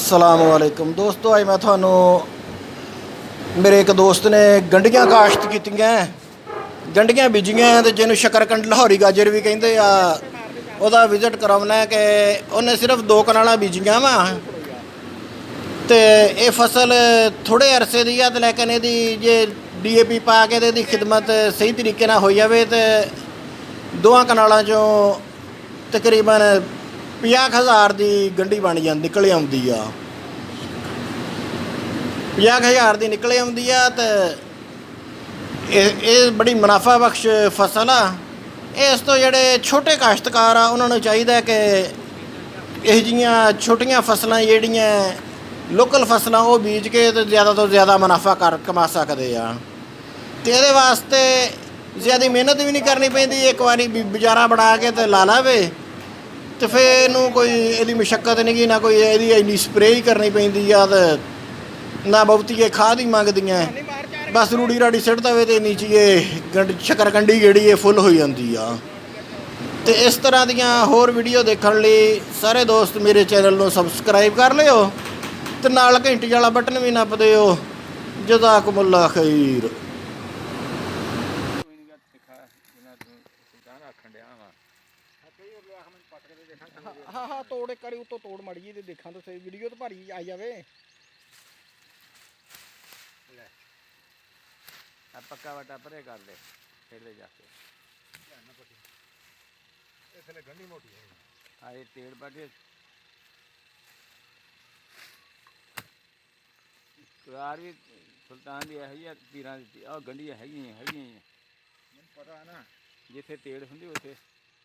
असलामुअलैकुम दोस्तों, अज मैं थानू मेरे एक दोस्त ने गंढियां काश्त कीतियां। गंढियां बीजियां तो जिन्होंने शकरकंड लाहौरी गाजर भी कहते आ, ਉਹਦਾ विजिट करवाना है कि उन्हें सिर्फ 2 कनालां बीजियां वा तो ये फसल थोड़े अरसे की है, लेकिन यदि जे DAP पा के तो खिदमत सही तरीके हो जाए तो 2 कनालों चों तकरीबन 50,000 की गंढी बन जा निकल आती आ। 50,000 की निकल आती आ तो ये बड़ी मुनाफा बख्श फसल आ। इस तो जोड़े छोटे काश्तकार आ उन्होंने चाहिए कि यह जियां छोटियां फसलां जिहड़ियां लोकल फसलां वो बीज के तो ज़्यादा मुनाफा कमा सकते हैं। तो ये वास्ते ज़्यादा मेहनत भी नहीं करनी पैंदी, एक बारी बाजारा बना के तो ला लावे तो फिर इनू कोई यदी मुशक्कत नहीं गी, ना कोई यदी इन्नी स्प्रे ही करनी पैंदी आ ते ना बहुती ये खाद ही मंगदियां। बस रूड़ी राड़ी सिट दवे तो नीचे ये शकरकंडी जिहड़ी है फुल हो जाती आ। तो इस तरह दियां होर वीडियो देखने लिए सारे दोस्त मेरे चैनल को सबसक्राइब कर लियो तो नाल घंटी वाला बटन भी नप दिओ। जज़ाकुमुल्लाह खैर। हाँ हाँ तोड़ एक बारी उतो तोड़ माड़ी जी देखा तो सही, वीडियो तो भारी आई जाए। पक्का वटा परे कर ले फिर ले जाके इसलिए गंढी मोटी है। हाँ ये तेड़ बाटे कार भी सुल्तान दी है पीर दी और गंढियां है पता है ना जिथे तेड़ होंगी उसे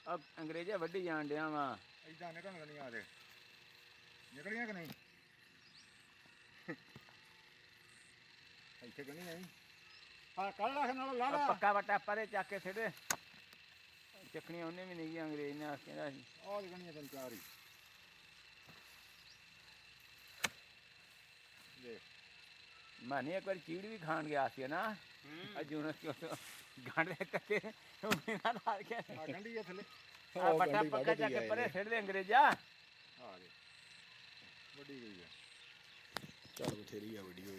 अब अंग्रेजा वड्डी जान दिया वा इदा निकल गंढियां आ निकलियां कि नहीं इतने गंढी नहीं। हाँ कल रख नाल ला ला पक्का वटा परे चाके छड़े चखनी उन्हें भी नहीं अंग्रेज ने कहना और गंढियां तीन चार ही देख मानी एक बार चीड़ भी खान गया सी ना अजून गांडे कटे ना डाल के गंढी है थले वटा पक्का चाके परे छड़ दे अंग्रेजा हाँ जी बड़ी गई है। चल बथेरी आ वीडियो।